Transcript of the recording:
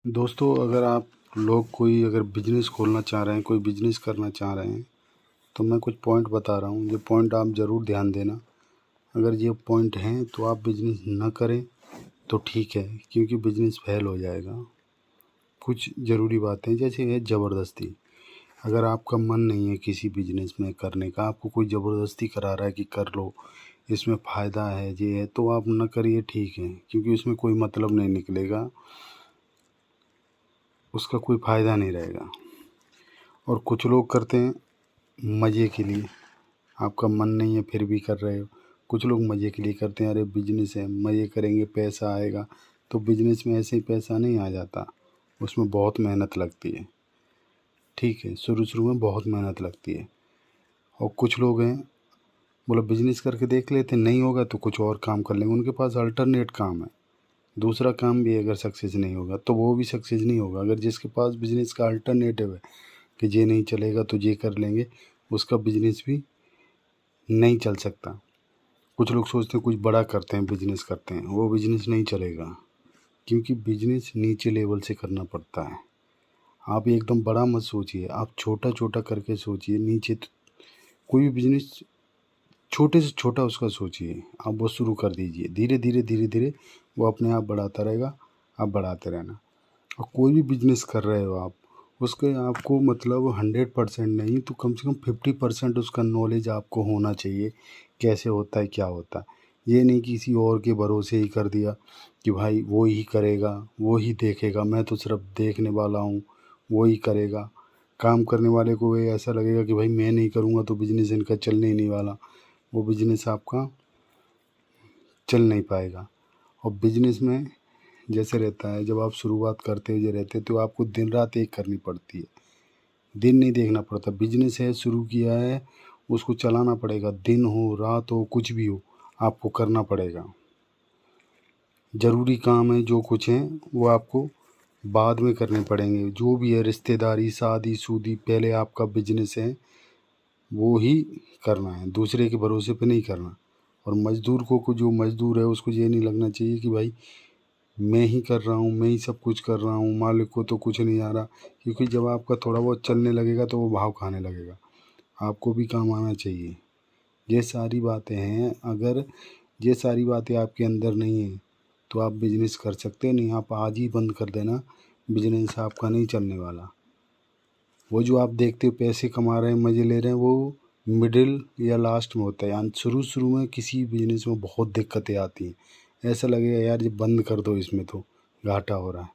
दोस्तों, अगर आप लोग कोई अगर बिज़नेस खोलना चाह रहे हैं, कोई बिज़नेस करना चाह रहे हैं, तो मैं कुछ पॉइंट बता रहा हूँ। ये पॉइंट आप ज़रूर ध्यान देना। अगर ये पॉइंट हैं तो आप बिज़नेस ना करें तो ठीक है, क्योंकि बिज़नेस फेल हो जाएगा। कुछ ज़रूरी बातें जैसे है ज़बरदस्ती। अगर आपका मन नहीं है किसी बिज़नेस में करने का, आपको कोई ज़बरदस्ती करा रहा है कि कर लो, इसमें फ़ायदा है, ये है, तो आप ना करिए, ठीक है, क्योंकि उसमें कोई मतलब नहीं निकलेगा, उसका कोई फ़ायदा नहीं रहेगा। और कुछ लोग करते हैं मज़े के लिए। आपका मन नहीं है फिर भी कर रहे हो। कुछ लोग मज़े के लिए करते हैं, अरे बिजनेस है, मज़े करेंगे, पैसा आएगा। तो बिजनेस में ऐसे ही पैसा नहीं आ जाता, उसमें बहुत मेहनत लगती है। ठीक है, शुरू शुरू में बहुत मेहनत लगती है। और कुछ लोग हैं, बोला बिजनेस करके देख लेते, नहीं होगा तो कुछ और काम कर लेंगे। उनके पास अल्टरनेट काम है, दूसरा काम भी अगर सक्सेस नहीं होगा तो वो भी सक्सेस नहीं होगा। अगर जिसके पास बिजनेस का अल्टरनेटिव है कि ये नहीं चलेगा तो ये कर लेंगे, उसका बिजनेस भी नहीं चल सकता। कुछ लोग सोचते हैं कुछ बड़ा करते हैं, बिजनेस करते हैं, वो बिजनेस नहीं चलेगा, क्योंकि बिजनेस नीचे लेवल से करना पड़ता है। आप एकदम बड़ा मत सोचिए, आप छोटा छोटा करके सोचिए। नीचे कोई भी बिजनेस छोटे से छोटा उसका सोचिए, आप वो शुरू कर दीजिए। धीरे धीरे धीरे धीरे वो अपने आप बढ़ाता रहेगा, आप बढ़ाते रहना। और कोई भी बिजनेस कर रहे हो आप, उसके आपको मतलब 100% नहीं तो कम से कम 50% उसका नॉलेज आपको होना चाहिए, कैसे होता है, क्या होता है। ये नहीं कि किसी और के भरोसे ही कर दिया कि भाई वो ही करेगा, वो ही देखेगा, मैं तो सिर्फ देखने वाला हूँ, वो ही करेगा। काम करने वाले को ये ऐसा लगेगा कि भाई मैं नहीं करूँगा तो बिजनेस इनका चलने ही नहीं वाला, वो बिजनेस आपका चल नहीं पाएगा। और बिजनेस में जैसे रहता है, जब आप शुरुआत करते हुए रहते तो आपको दिन रात एक करनी पड़ती है, दिन नहीं देखना पड़ता। बिजनेस है, शुरू किया है, उसको चलाना पड़ेगा, दिन हो रात हो कुछ भी हो, आपको करना पड़ेगा। ज़रूरी काम है जो कुछ है वो आपको बाद में करने पड़ेंगे। जो भी है रिश्तेदारी, शादी सूदी, पहले आपका बिजनेस है वो ही करना है, दूसरे के भरोसे पे नहीं करना। और मज़दूर को जो मज़दूर है उसको ये नहीं लगना चाहिए कि भाई मैं ही कर रहा हूँ, मैं ही सब कुछ कर रहा हूँ, मालिक को तो कुछ नहीं आ रहा। क्योंकि जब आपका थोड़ा बहुत चलने लगेगा तो वो भाव खाने लगेगा, आपको भी काम आना चाहिए। ये सारी बातें हैं। अगर ये सारी बातें आपके अंदर नहीं है तो आप बिजनेस कर सकते नहीं। आप आज ही बंद कर देना, बिजनेस आपका नहीं चलने वाला। वो जो आप देखते हो पैसे कमा रहे हैं, मज़े ले रहे हैं, वो मिडिल या लास्ट में होता है। यानी शुरू शुरू में किसी बिजनेस में बहुत दिक्कतें आती हैं, ऐसा लगेगा यार ये बंद कर दो, इसमें तो घाटा हो रहा है।